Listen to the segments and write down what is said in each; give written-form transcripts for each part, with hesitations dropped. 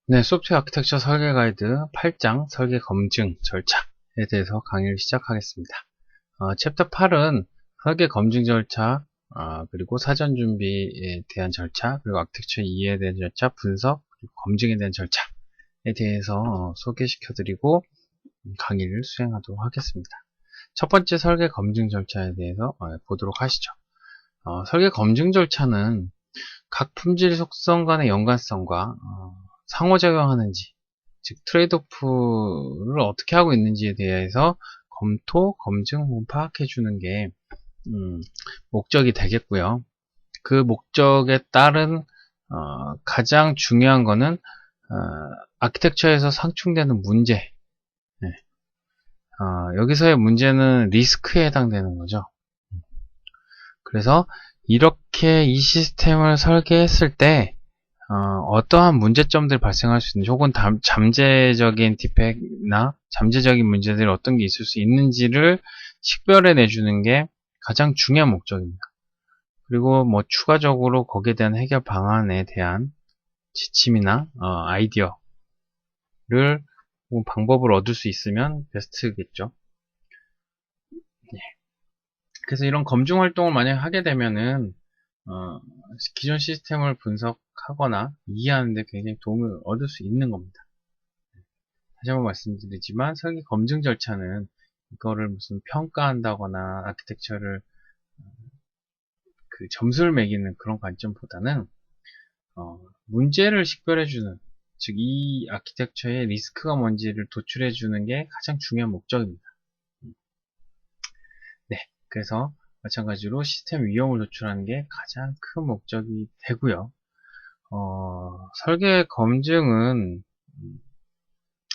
네, 소프트웨어 아키텍처 설계 가이드 8장 설계 검증 절차에 대해서 강의를 시작하겠습니다. 챕터 8은 설계 검증 절차, 그리고 사전 준비에 대한 절차, 그리고 아키텍처 이해에 대한 절차, 분석, 그리고 검증에 대한 절차에 대해서 소개시켜드리고 강의를 수행하도록 하겠습니다. 첫 번째 설계 검증 절차에 대해서 보도록 하시죠. 설계 검증 절차는 각 품질 속성 간의 연관성과 상호작용하는지, 즉 트레이드오프를 어떻게 하고 있는지에 대해서 검토, 검증, 파악해 주는 게 목적이 되겠고요. 그 목적에 따른 가장 중요한 거는 아키텍처에서 상충되는 문제. 네. 여기서의 문제는 리스크에 해당되는 거죠. 그래서 이렇게 이 시스템을 설계했을 때 어떠한 문제점들이 발생할 수 있는지, 혹은 잠재적인 디펙트나 잠재적인 문제들이 어떤 게 있을 수 있는지를 식별해 내주는 게 가장 중요한 목적입니다. 그리고 뭐 추가적으로 거기에 대한 해결 방안에 대한 지침이나 아이디어를 혹은 방법을 얻을 수 있으면 베스트겠죠. 예. 그래서 이런 검증 활동을 만약 하게 되면은 기존 시스템을 분석하거나 이해하는 데 굉장히 도움을 얻을 수 있는 겁니다. 다시 한번 말씀드리지만 설계 검증 절차는 이거를 무슨 평가한다거나 아키텍처를 그 점수를 매기는 그런 관점보다는 문제를 식별해주는, 즉 이 아키텍처의 리스크가 뭔지를 도출해주는 게 가장 중요한 목적입니다. 네, 그래서 마찬가지로 시스템 위험을 도출하는 게 가장 큰 목적이 되고요. 설계 검증은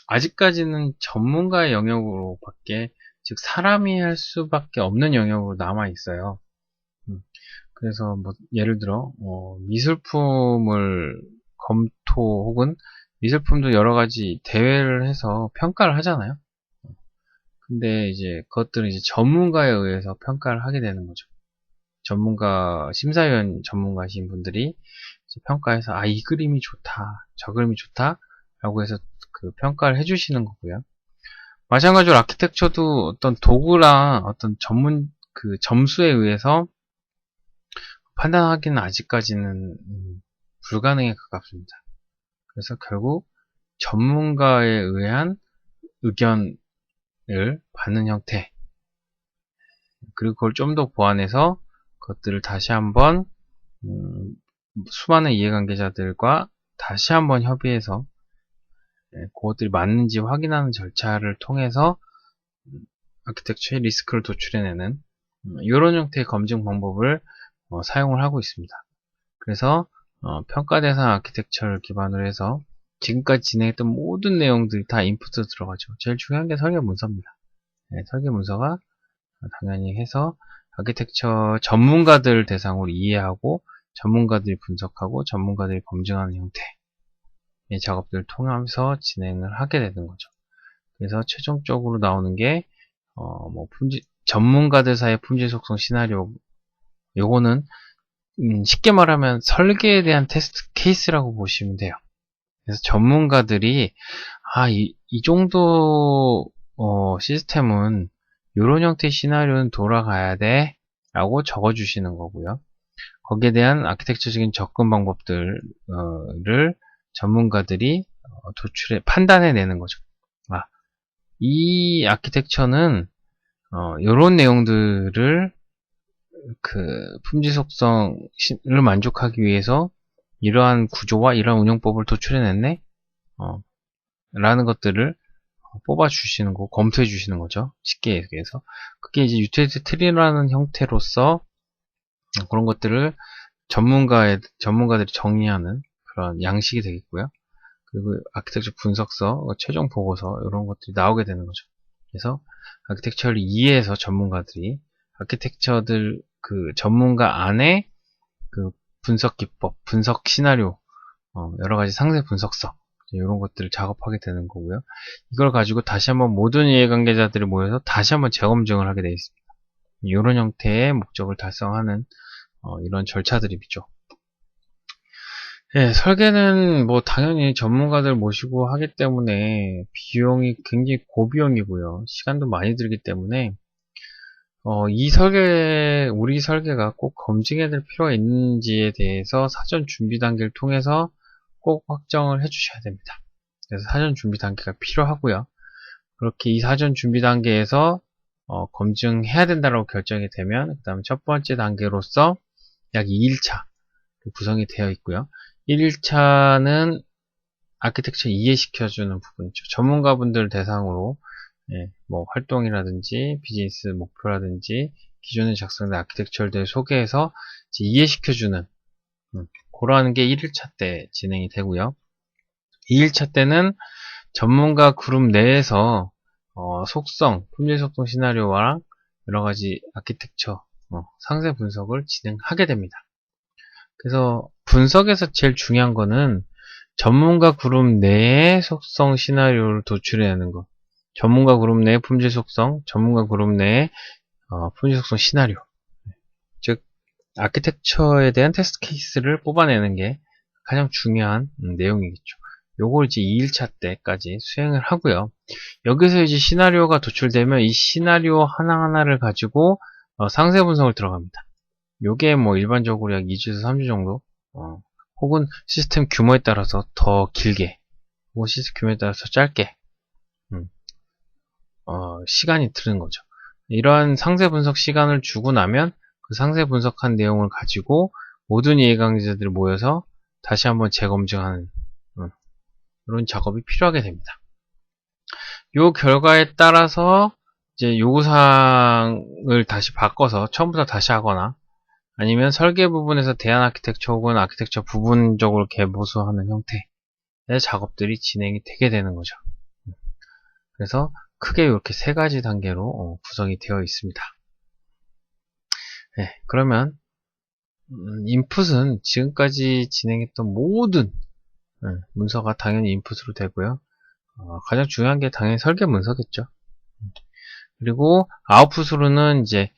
아직까지는 전문가의 영역으로밖에, 즉 사람이 할 수밖에 없는 영역으로 남아 있어요. 그래서 뭐 예를 들어 미술품을 검토, 혹은 미술품도 여러 가지 대회를 해서 평가를 하잖아요. 근데 이제 그것들은 이제 전문가에 의해서 평가를 하게 되는 거죠. 전문가, 심사위원 전문가신 분들이 평가해서 이 그림이 좋다, 저 그림이 좋다 라고 해서 그 평가를 해주시는 거고요. 마찬가지로 아키텍처도 어떤 도구랑 어떤 전문 그 점수에 의해서 판단하기는 아직까지는 불가능에 가깝습니다. 그래서 결국 전문가에 의한 의견을 받는 형태, 그리고 그걸 좀 더 보완해서 그것들을 다시 한번 수많은 이해관계자들과 다시 한번 협의해서 그것들이 맞는지 확인하는 절차를 통해서 아키텍처의 리스크를 도출해내는 이런 형태의 검증 방법을 사용을 하고 있습니다. 그래서 평가 대상 아키텍처를 기반으로 해서 지금까지 진행했던 모든 내용들이 다 인풋으로 들어가죠. 제일 중요한 게 설계 문서입니다. 네, 설계 문서가 당연히 해서 아키텍처 전문가들 대상으로 이해하고 전문가들이 분석하고 전문가들이 검증하는 형태의 작업들을 통하면서 진행을 하게 되는 거죠. 그래서 최종적으로 나오는 게 전문가들 사이의 품질 속성 시나리오, 요거는 쉽게 말하면 설계에 대한 테스트 케이스라고 보시면 돼요. 그래서 전문가들이 이 정도 시스템은 이런 형태의 시나리오는 돌아가야 돼 라고 적어주시는 거고요. 거기에 대한 아키텍처적인 접근 방법들을 전문가들이 판단해내는 거죠. 이 아키텍처는 이런 내용들을 그 품질 속성을 만족하기 위해서 이러한 구조와 이러한 운영법을 도출해냈네 라는 것들을 뽑아 주시는 거, 검토해 주시는 거죠. 쉽게 얘기해서 그게 이제 유틸리티 트리라는 형태로서 그런 것들을 전문가들이 정리하는 그런 양식이 되겠고요. 그리고 아키텍처 분석서, 최종 보고서 이런 것들이 나오게 되는 거죠. 그래서 아키텍처를 이해해서 전문가들이 아키텍처들 그 전문가 안에 그 분석 기법, 분석 시나리오, 여러 가지 상세 분석서 이런 것들을 작업하게 되는 거고요. 이걸 가지고 다시 한번 모든 이해관계자들이 모여서 다시 한번 재검증을 하게 되어 있습니다. 이런 형태의 목적을 달성하는 이런 절차들이죠. 예, 설계는 뭐 당연히 전문가들 모시고 하기 때문에 비용이 굉장히 고비용이고요. 시간도 많이 들기 때문에 우리 설계가 꼭 검증해야 될 필요가 있는지에 대해서 사전 준비 단계를 통해서 꼭 확정을 해 주셔야 됩니다. 그래서 사전 준비 단계가 필요하고요. 그렇게 이 사전 준비 단계에서 검증해야 된다고 결정이 되면 그 다음 첫 번째 단계로서 약 2일차 구성이 되어 있고요. 1일차는 아키텍처 이해시켜주는 부분이죠. 전문가분들 대상으로 뭐 활동이라든지 비즈니스 목표라든지 기존에 작성된 아키텍처를 소개해서 이해시켜주는 그러한 게 1일차 때 진행이 되고요. 2일차 때는 전문가 그룹 내에서 속성, 품질 속성 시나리오와 여러가지 아키텍처 상세 분석을 진행하게 됩니다. 그래서 분석에서 제일 중요한 거는 전문가 그룹 내의 속성 시나리오를 도출해내는 것. 전문가 그룹 내의 품질 속성, 전문가 그룹 내의 품질 속성 시나리오. 즉, 아키텍처에 대한 테스트 케이스를 뽑아내는 게 가장 중요한 내용이겠죠. 요걸 이제 2일차 때까지 수행을 하고요. 여기서 이제 시나리오가 도출되면 이 시나리오 하나하나를 가지고 상세 분석을 들어갑니다. 요게 뭐 일반적으로 약 2주에서 3주 정도 혹은 시스템 규모에 따라서 더 길게 혹은 시스템 규모에 따라서 짧게 시간이 드는 거죠. 이러한 상세 분석 시간을 주고 나면 그 상세 분석한 내용을 가지고 모든 이해관계자들이 모여서 다시 한번 재검증하는 이런 작업이 필요하게 됩니다. 요 결과에 따라서 이제 요구사항을 다시 바꿔서 처음부터 다시 하거나 아니면 설계 부분에서 대안 아키텍처 혹은 아키텍처 부분적으로 개보수하는 형태의 작업들이 진행이 되게 되는 거죠. 그래서 크게 이렇게 세 가지 단계로 구성이 되어 있습니다. 네, 그러면 인풋은 지금까지 진행했던 모든 문서가 당연히 인풋으로 되고요. 가장 중요한 게 당연히 설계 문서겠죠. 그리고 아웃풋으로는 이제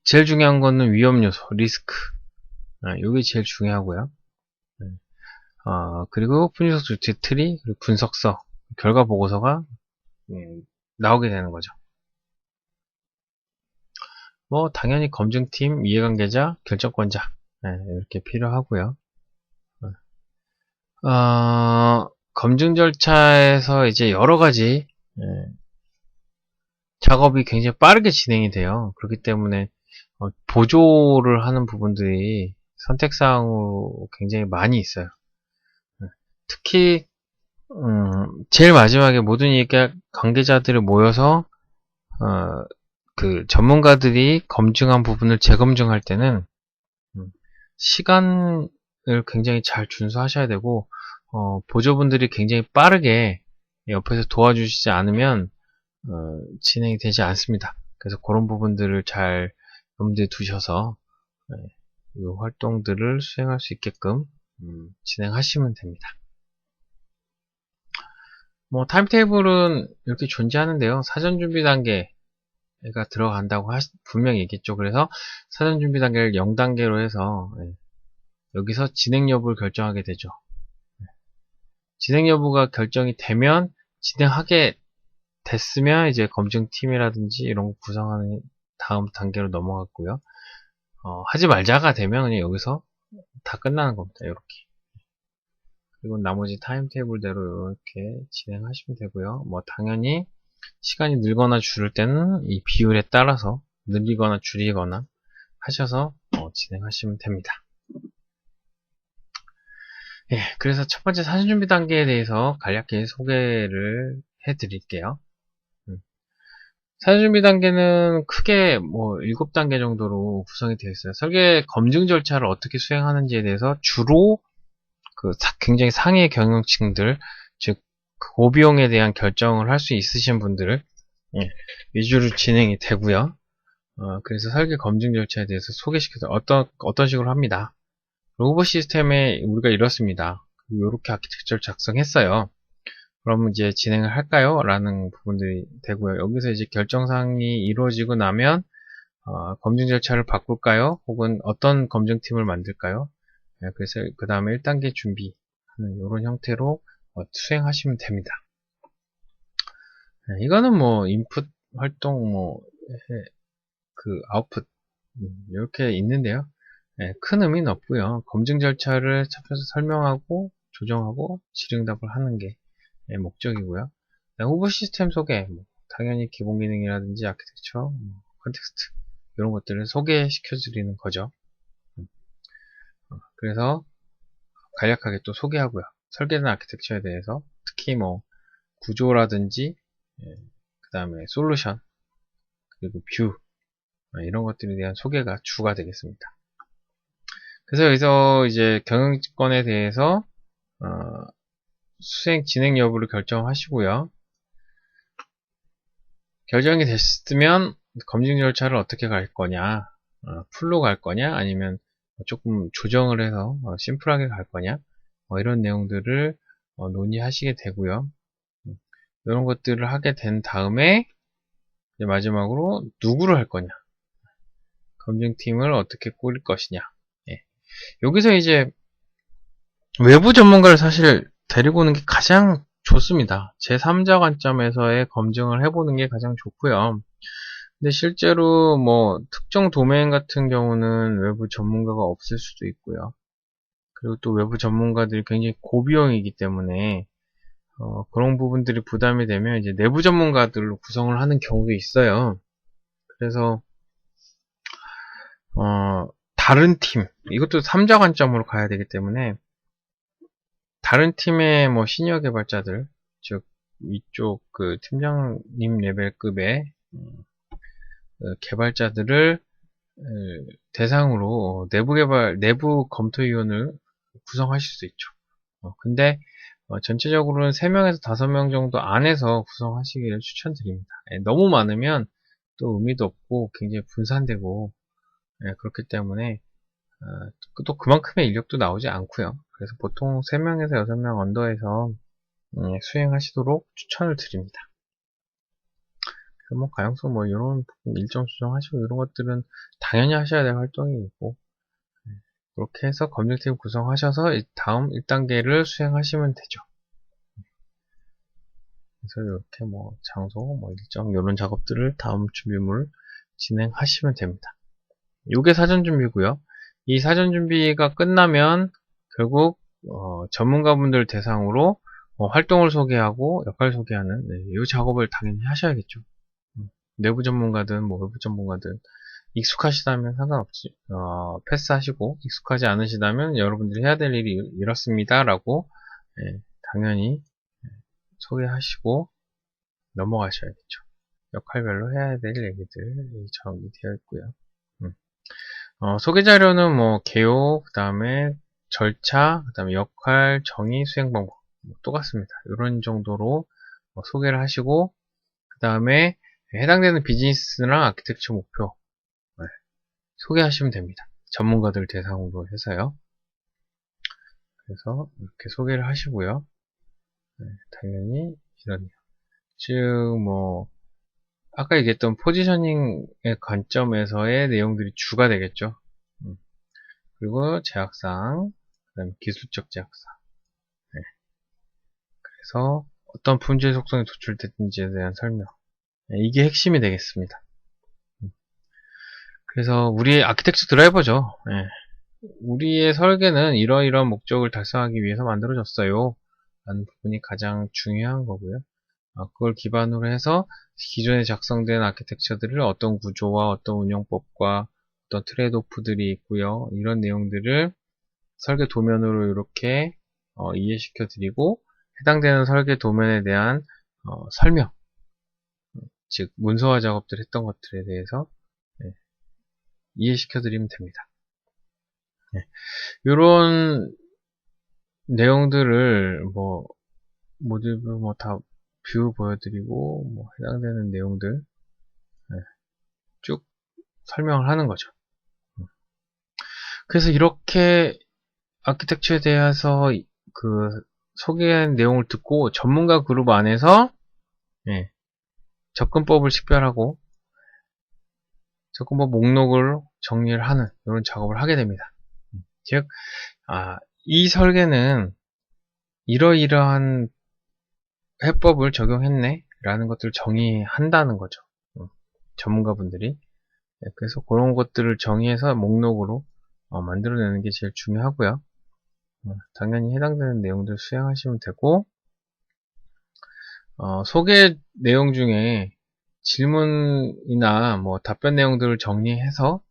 제일 중요한 거는 위험 요소, 리스크. 이게 제일 중요하고요. 그리고 품질속성 유틸 트리, 그리고 분석서, 결과 보고서가 나오게 되는 거죠. 뭐 당연히 검증팀, 이해관계자, 결정권자 이렇게 필요하고요. 검증 절차에서 이제 여러 가지 작업이 굉장히 빠르게 진행이 돼요. 그렇기 때문에 보조를 하는 부분들이 선택사항으로 굉장히 많이 있어요. 특히 제일 마지막에 모든 관계자들이 모여서 그 전문가들이 검증한 부분을 재검증할 때는 시간을 굉장히 잘 준수하셔야 되고 보조분들이 굉장히 빠르게 옆에서 도와주시지 않으면 진행이 되지 않습니다. 그래서 그런 부분들을 잘 염두에 두셔서 이 활동들을 수행할 수 있게끔 진행하시면 됩니다. 뭐 타임테이블은 이렇게 존재하는데요. 사전 준비 단계가 들어간다고 분명히 얘기했죠. 그래서 사전 준비 단계를 0단계로 해서 여기서 진행 여부를 결정하게 되죠. 진행 여부가 결정이 되면 진행하게 됐으면 이제 검증팀이라든지 이런 거 구성하는 다음 단계로 넘어갔고요. 하지 말자가 되면 그냥 여기서 다 끝나는 겁니다. 이렇게. 그리고 나머지 타임테이블대로 이렇게 진행하시면 되고요. 뭐 당연히 시간이 늘거나 줄을 때는 이 비율에 따라서 늘리거나 줄이거나 하셔서 진행하시면 됩니다. 예, 그래서 첫 번째 사전 준비 단계에 대해서 간략히 소개를 해드릴게요. 사전 준비 단계는 크게 뭐 7단계 정도로 구성이 되어 있어요. 설계 검증 절차를 어떻게 수행하는지에 대해서 주로 그 굉장히 상위 경영층들, 즉 고비용에 대한 결정을 할 수 있으신 분들을 위주로 진행이 되고요. 그래서 설계 검증 절차에 대해서 소개시켜서 어떤 식으로 합니다. 로봇 시스템에 우리가 이렇습니다. 이렇게 아키텍처를 작성했어요. 그럼 이제 진행을 할까요? 라는 부분들이 되고요. 여기서 이제 결정사항이 이루어지고 나면 검증 절차를 바꿀까요? 혹은 어떤 검증팀을 만들까요? 그래서 그 다음에 1단계 준비하는 이런 형태로 수행하시면 됩니다. 이거는 뭐 인풋 활동 그 아웃풋 이렇게 있는데요. 큰 의미는 없고요. 검증 절차를 찾아서 설명하고 조정하고 질응답을 하는 게 목적이고요. 후보 시스템 소개, 당연히 기본 기능이라든지 아키텍처, 컨텍스트 이런 것들을 소개시켜 드리는 거죠. 그래서 간략하게 또 소개하고요. 설계나 아키텍처에 대해서 특히 뭐 구조라든지 그 다음에 솔루션 그리고 뷰 이런 것들에 대한 소개가 주가 되겠습니다. 그래서 여기서 이제 경영권에 대해서 수행 진행 여부를 결정하시고요. 결정이 됐으면 검증 절차를 어떻게 갈 거냐, 풀로 갈 거냐, 아니면 조금 조정을 해서 심플하게 갈 거냐, 이런 내용들을 논의하시게 되고요. 이런 것들을 하게 된 다음에 이제 마지막으로 누구를 할 거냐, 검증팀을 어떻게 꾸릴 것이냐. 여기서 이제 외부 전문가를 사실 데리고 오는 게 가장 좋습니다. 제3자 관점에서의 검증을 해보는 게 가장 좋고요. 근데 실제로 뭐 특정 도메인 같은 경우는 외부 전문가가 없을 수도 있고요. 그리고 또 외부 전문가들이 굉장히 고비용이기 때문에 그런 부분들이 부담이 되면 이제 내부 전문가들로 구성을 하는 경우도 있어요. 그래서 다른 팀, 이것도 3자 관점으로 가야 되기 때문에 다른 팀의 뭐 시니어 개발자들, 즉 위쪽 그 팀장님 레벨급의 개발자들을 대상으로 내부 검토위원을 구성하실 수 있죠. 근데 전체적으로는 3명에서 5명 정도 안에서 구성하시기를 추천드립니다. 너무 많으면 또 의미도 없고 굉장히 분산되고 그렇기 때문에 또 그만큼의 인력도 나오지 않고요. 그래서 보통 3명에서 6명 언더에서 수행하시도록 추천을 드립니다. 뭐 가용성 뭐 이런 일정 수정하시고 이런 것들은 당연히 하셔야 될 활동이고 그렇게 해서 검증팀 구성하셔서 다음 1단계를 수행하시면 되죠. 그래서 이렇게 뭐 장소, 뭐 일정 이런 작업들을 다음 준비물 진행하시면 됩니다. 이게 사전 준비고요. 이 사전 준비가 끝나면 결국 전문가분들 대상으로 활동을 소개하고 역할 소개하는 이 작업을 당연히 하셔야겠죠. 내부 전문가든 뭐 외부 전문가든 익숙하시다면 상관없지 패스하시고 익숙하지 않으시다면 여러분들이 해야 될 일이 이렇습니다 라고 당연히 소개하시고 넘어가셔야겠죠. 역할별로 해야 될 얘기들이 정리 되어 있고요. 소개 자료는 뭐 개요, 그 다음에 절차, 그 다음에 역할, 정의, 수행 방법 똑같습니다. 이런 정도로 소개를 하시고 그 다음에 해당되는 비즈니스나 아키텍처 목표 소개하시면 됩니다. 전문가들 대상으로 해서요. 그래서 이렇게 소개를 하시고요. 당연히 이런 즉 뭐 아까 얘기했던 포지셔닝의 관점에서의 내용들이 주가 되겠죠. 그리고 제약사항, 그 다음에 기술적 제약사항. 그래서 어떤 품질 속성이 도출됐는지에 대한 설명. 이게 핵심이 되겠습니다. 그래서 우리의 아키텍처 드라이버죠. 우리의 설계는 이러이러한 목적을 달성하기 위해서 만들어졌어요. 라는 부분이 가장 중요한 거고요. 그걸 기반으로 해서 기존에 작성된 아키텍처들을 어떤 구조와 어떤 운영법과 어떤 트레이드오프들이 있고요. 이런 내용들을 설계 도면으로 이렇게 이해시켜 드리고 해당되는 설계 도면에 대한 설명, 즉 문서화 작업들 했던 것들에 대해서 이해시켜 드리면 됩니다. 이런 내용들을 모두 다 뷰 보여드리고 해당되는 내용들 쭉 설명을 하는 거죠. 그래서 이렇게 아키텍처에 대해서 그 소개한 내용을 듣고 전문가 그룹 안에서 접근법을 식별하고 접근법 목록을 정리를 하는 이런 작업을 하게 됩니다. 즉, 이 설계는 이러이러한 해법을 적용했네 라는 것들을 정의한다는 거죠. 전문가분들이. 그래서 그런 것들을 정의해서 목록으로 만들어내는 게 제일 중요하고요. 당연히 해당되는 내용들 수행하시면 되고, 소개 내용 중에 질문이나 뭐 답변 내용들을 정리해서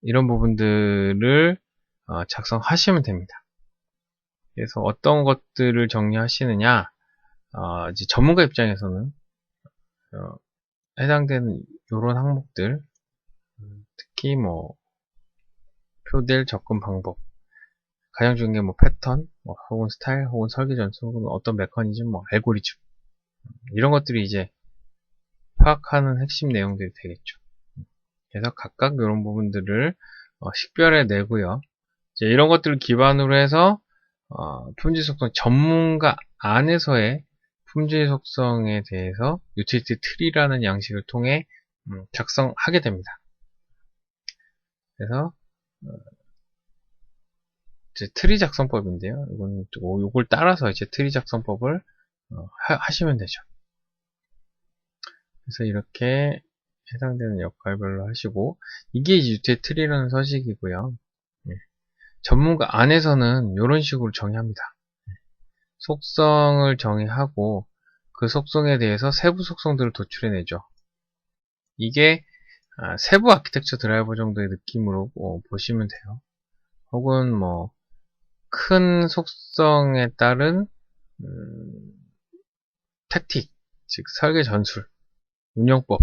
이런 부분들을 작성하시면 됩니다. 그래서 어떤 것들을 정리하시느냐, 이제 전문가 입장에서는 해당되는 이런 항목들, 특히 뭐 표될 접근 방법, 가장 중요한 게 뭐 패턴, 혹은 스타일, 혹은 설계 전술, 혹은 어떤 메커니즘, 뭐 알고리즘, 이런 것들이 이제 파악하는 핵심 내용들이 되겠죠. 그래서 각각 이런 부분들을 식별해 내고요. 이제 이런 것들을 기반으로 해서 품질 속성 전문가 안에서의 품질 속성에 대해서 유틸리티 트리라는 양식을 통해 작성하게 됩니다. 그래서 이제 트리 작성법인데요. 이건 요걸 따라서 이제 트리 작성법을 하시면 되죠. 그래서 이렇게 해당되는 역할별로 하시고, 이게 유틸리티 트리라는 서식이고요. 전문가 안에서는 이런 식으로 정의합니다. 속성을 정의하고 그 속성에 대해서 세부 속성들을 도출해내죠. 이게 세부 아키텍처 드라이버 정도의 느낌으로 보시면 돼요. 혹은 뭐 큰 속성에 따른 택틱, 즉 설계 전술, 운영법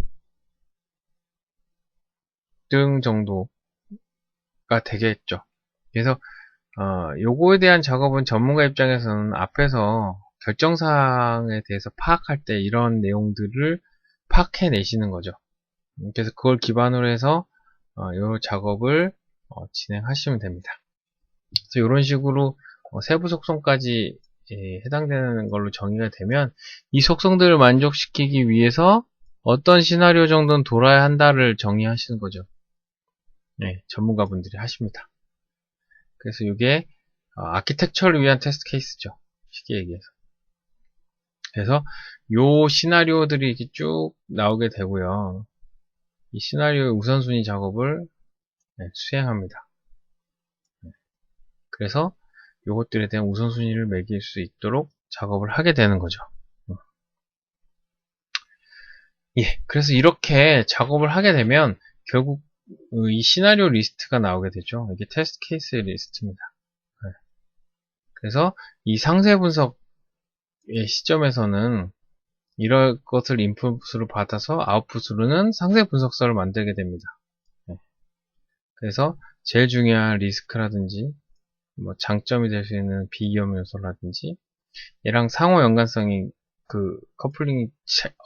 등 정도가 되겠죠. 그래서 요거에 대한 작업은 전문가 입장에서는 앞에서 결정사항에 대해서 파악할 때 이런 내용들을 파악해내시는 거죠. 그래서 그걸 기반으로 해서 요 작업을 진행하시면 됩니다. 그래서 이런 식으로 세부 속성까지 해당되는 걸로 정의가 되면 이 속성들을 만족시키기 위해서 어떤 시나리오 정도는 돌아야 한다를 정의하시는 거죠. 네, 전문가분들이 하십니다. 그래서 이게 아키텍처를 위한 테스트 케이스죠. 쉽게 얘기해서. 그래서 요 시나리오들이 이렇게 쭉 나오게 되고요. 이 시나리오의 우선순위 작업을 수행합니다. 그래서 요것들에 대한 우선순위를 매길 수 있도록 작업을 하게 되는 거죠. 예, 그래서 이렇게 작업을 하게 되면 결국 이 시나리오 리스트가 나오게 되죠. 이게 테스트 케이스 리스트입니다. 그래서 이 상세 분석의 시점에서는 이럴 것을 인풋으로 받아서 아웃풋으로는 상세 분석서를 만들게 됩니다. 그래서 제일 중요한 리스크라든지 뭐 장점이 될 수 있는 비위험 요소라든지 얘랑 상호 연관성이 그 커플링이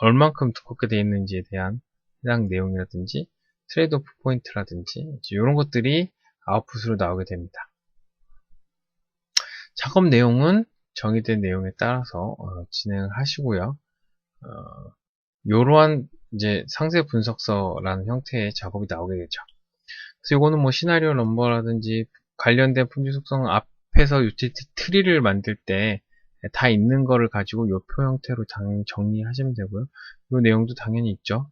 얼만큼 두껍게 되어 있는지에 대한 해당 내용이라든지 트레이드 오프 포인트라든지 이런 것들이 아웃풋으로 나오게 됩니다. 작업 내용은 정의된 내용에 따라서 진행을 하시고요. 이러한 이제 상세 분석서라는 형태의 작업이 나오게 되죠. 그래서 이거는 뭐 시나리오 넘버라든지 관련된 품질 속성 앞에서 유틸리티 트리를 만들 때 다 있는 거를 가지고 요표 형태로 정리하시면 되고요. 이 내용도 당연히 있죠.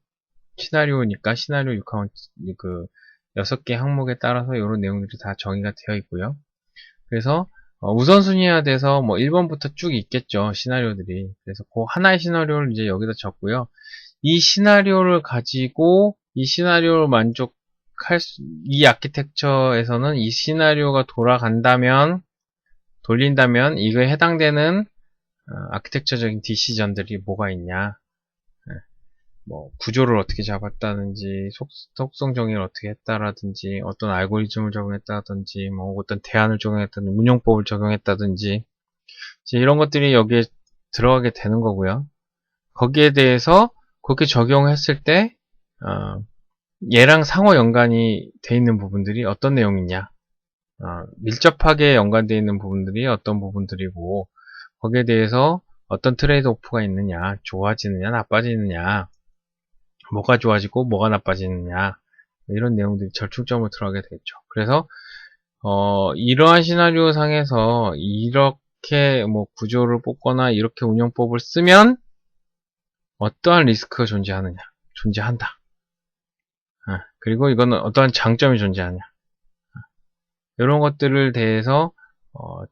시나리오니까 시나리오 6항 그 6개 항목에 따라서 이런 내용들이 다 정의가 되어 있고요. 그래서 우선순위화 돼서 뭐 1번부터 쭉 있겠죠. 시나리오들이. 그래서 그 하나의 시나리오를 이제 여기다 적고요. 이 시나리오를 가지고 이 시나리오를 이 아키텍처에서는 이 시나리오가 돌린다면 이거에 해당되는 아키텍처적인 디시전들이 뭐가 있냐, 뭐 구조를 어떻게 잡았다든지 속성 정의를 어떻게 했다라든지 어떤 알고리즘을 적용했다든지 뭐 어떤 대안을 적용했다든지 운영법을 적용했다든지 이런 것들이 여기에 들어가게 되는 거고요. 거기에 대해서 그렇게 적용했을 때 얘랑 상호 연관이 돼 있는 부분들이 어떤 내용이냐, 밀접하게 연관되어 있는 부분들이 어떤 부분들이고 거기에 대해서 어떤 트레이드 오프가 있느냐, 좋아지느냐 나빠지느냐, 뭐가 좋아지고 뭐가 나빠지느냐, 이런 내용들이 절충점으로 들어가게 되겠죠. 그래서 이러한 시나리오 상에서 이렇게 뭐 구조를 뽑거나 이렇게 운영법을 쓰면 어떠한 리스크가 존재한다. 그리고 이거는 어떠한 장점이 존재하냐. 이런 것들을 대해서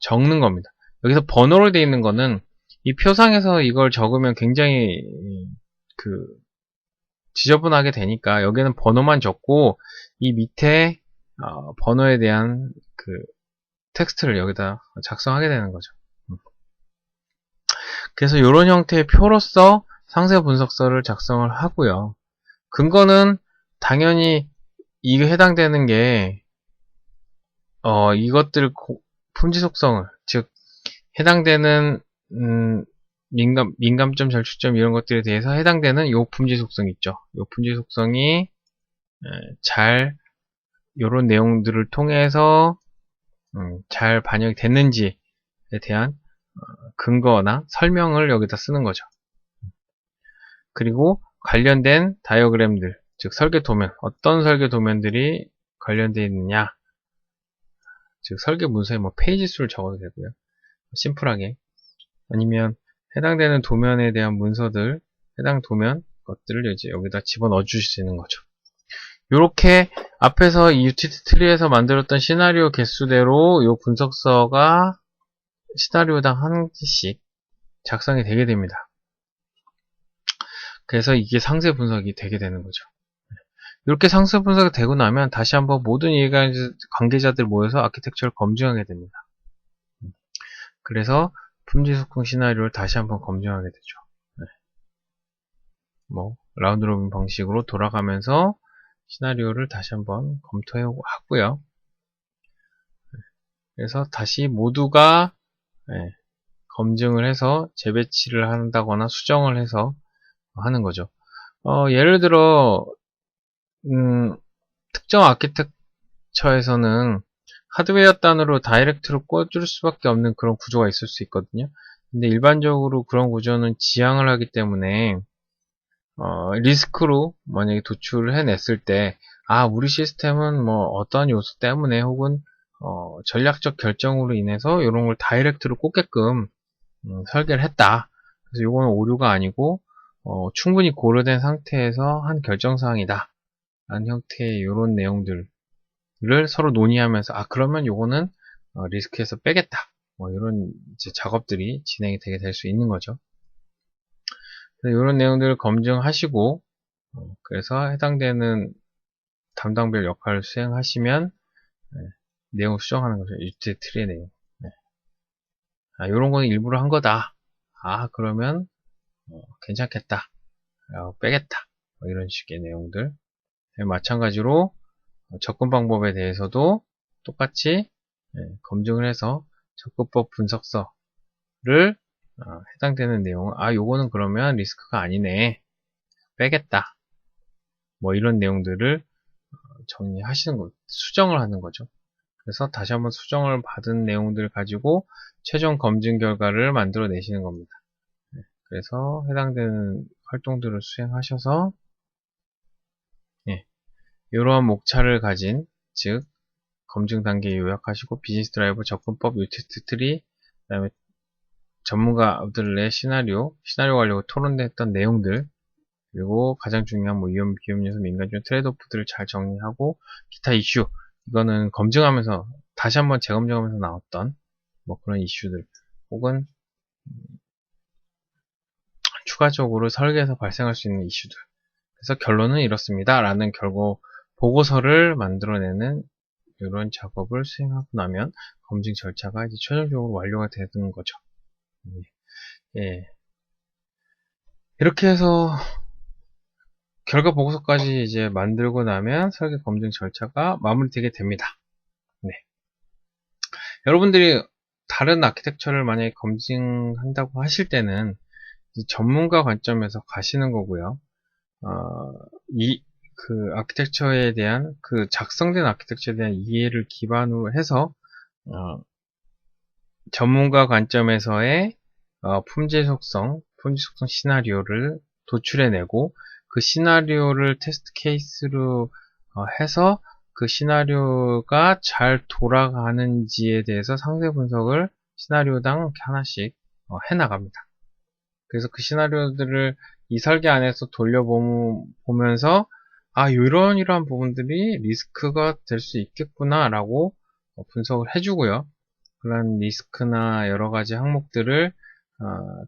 적는 겁니다. 여기서 번호로 되어 있는 거는 이 표상에서 이걸 적으면 굉장히 지저분하게 되니까 여기는 번호만 적고 이 밑에 번호에 대한 텍스트를 여기다 작성하게 되는 거죠. 그래서 이런 형태의 표로서 상세 분석서를 작성을 하고요. 근거는 당연히 이게 해당되는 게 이것들 품질 속성을, 즉 해당되는 민감점, 절충점 이런 것들에 대해서 해당되는 요 품질 속성 있죠. 요 품질 속성이 잘 요런 내용들을 통해서 잘 반영이 됐는지에 대한 근거나 설명을 여기다 쓰는 거죠. 그리고 관련된 다이어그램들, 즉 설계 도면, 어떤 설계 도면들이 관련되어 있느냐, 즉 설계 문서에 뭐 페이지 수를 적어도 되고요. 심플하게. 아니면 해당되는 도면에 대한 문서들, 해당 도면 것들을 이제 여기다 집어넣어 주실 수 있는 거죠. 요렇게 앞에서 이 유티리티 트리에서 만들었던 시나리오 개수대로 요 분석서가 시나리오당 한 개씩 작성이 되게 됩니다. 그래서 이게 상세 분석이 되게 되는 거죠. 이렇게 상세 분석이 되고 나면 다시 한번 모든 관계자들 모여서 아키텍처를 검증하게 됩니다. 그래서 품질 속성 시나리오를 다시 한번 검증하게 되죠. 라운드 로빈 방식으로 돌아가면서 시나리오를 다시 한번 검토해 하고요. 그래서 다시 모두가 검증을 해서 재배치를 한다거나 수정을 해서 하는 거죠. 예를 들어 특정 아키텍처에서는 하드웨어 단으로 다이렉트로 꽂을 수밖에 없는 그런 구조가 있을 수 있거든요. 근데 일반적으로 그런 구조는 지향을 하기 때문에 리스크로 만약에 도출을 해냈을 때 우리 시스템은 뭐 어떠한 요소 때문에 혹은 전략적 결정으로 인해서 이런 걸 다이렉트로 꽂게끔 설계를 했다. 그래서 이거는 오류가 아니고 충분히 고려된 상태에서 한 결정사항이다 라는 형태의 이런 내용들을 서로 논의하면서 그러면 요거는 리스크에서 빼겠다 이런 이제 작업들이 진행이 되게 될 수 있는 거죠. 이런 내용들을 검증하시고 그래서 해당되는 담당별 역할을 수행하시면 내용을 수정하는 거죠. 유티리티 트리의 내용. 이런 거는 일부러 한 거다. 그러면 괜찮겠다. 빼겠다. 이런 식의 내용들. 마찬가지로 접근 방법에 대해서도 똑같이 검증을 해서 접근법 분석서를 해당되는 내용, 요거는 그러면 리스크가 아니네. 빼겠다. 이런 내용들을 정리하시는 거, 수정을 하는 거죠. 그래서 다시 한번 수정을 받은 내용들을 가지고 최종 검증 결과를 만들어 내시는 겁니다. 그래서 해당되는 활동들을 수행하셔서 이러한 목차를 가진, 즉 검증 단계 요약하시고 비즈니스 드라이버, 접근법, 유티리티 트리, 그다음에 전문가들의 시나리오 관련 토론됐던 내용들, 그리고 가장 중요한 위험, 비험 요소, 민감점, 트레이드오프들을 잘 정리하고 기타 이슈, 이거는 검증하면서 다시 한번 재검증하면서 나왔던 그런 이슈들, 혹은 추가적으로 설계에서 발생할 수 있는 이슈들. 그래서 결론은 이렇습니다 라는 보고서를 만들어내는 이런 작업을 수행하고 나면 검증 절차가 이제 최종적으로 완료가 되는 거죠. 이렇게 해서 결과 보고서까지 이제 만들고 나면 설계 검증 절차가 마무리되게 됩니다. 여러분들이 다른 아키텍처를 만약에 검증한다고 하실 때는 전문가 관점에서 가시는 거고요. 아키텍처에 대한 작성된 아키텍처에 대한 이해를 기반으로 해서 전문가 관점에서의 품질 속성 시나리오를 도출해내고 그 시나리오를 테스트 케이스로 해서 그 시나리오가 잘 돌아가는지에 대해서 상세 분석을 시나리오당 하나씩 해나갑니다. 그래서 그 시나리오들을 이 설계 안에서 돌려보면서 이러한 부분들이 리스크가 될 수 있겠구나 라고 분석을 해주고요. 그런 리스크나 여러가지 항목들을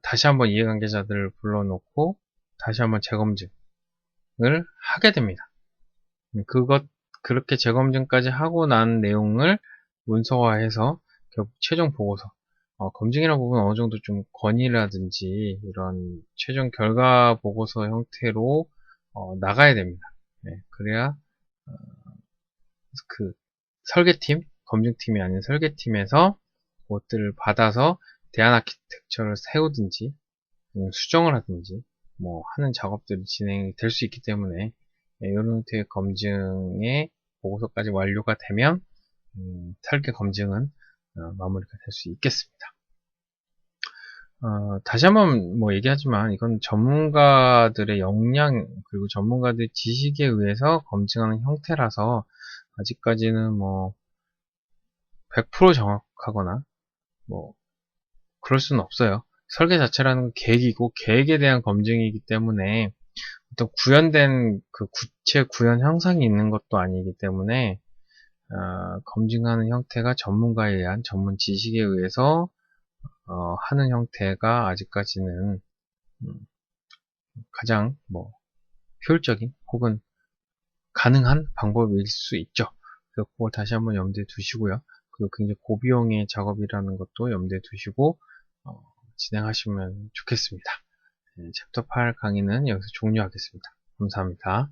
다시 한번 이해관계자들을 불러놓고 다시 한번 재검증을 하게 됩니다. 그렇게 재검증까지 하고 난 내용을 문서화해서 결국 최종 보고서, 검증이라는 부분은 어느 정도 좀 건의라든지 이런 최종 결과 보고서 형태로 나가야 됩니다. 네, 그래야 그 설계팀, 검증팀이 아닌 설계팀에서 그것들을 받아서 대안 아키텍처를 세우든지 수정을 하든지 뭐 하는 작업들이 진행이 될 수 있기 때문에 이런 형태의 검증의 보고서까지 완료가 되면 설계 검증은 마무리가 될 수 있겠습니다. 다시 한번 얘기하지만 이건 전문가들의 역량 그리고 전문가들의 지식에 의해서 검증하는 형태라서 아직까지는 100% 정확하거나 그럴 수는 없어요. 설계 자체라는 건 계획이고 계획에 대한 검증이기 때문에 어떤 구현된 그 구체 구현 형상이 있는 것도 아니기 때문에 검증하는 형태가 전문가에 의한 전문 지식에 의해서 하는 형태가 아직까지는 가장 효율적인 혹은 가능한 방법일 수 있죠. 그래서 그걸 다시 한번 염두에 두시고요. 그리고 굉장히 고비용의 작업이라는 것도 염두에 두시고 진행하시면 좋겠습니다. 챕터 8 강의는 여기서 종료하겠습니다. 감사합니다.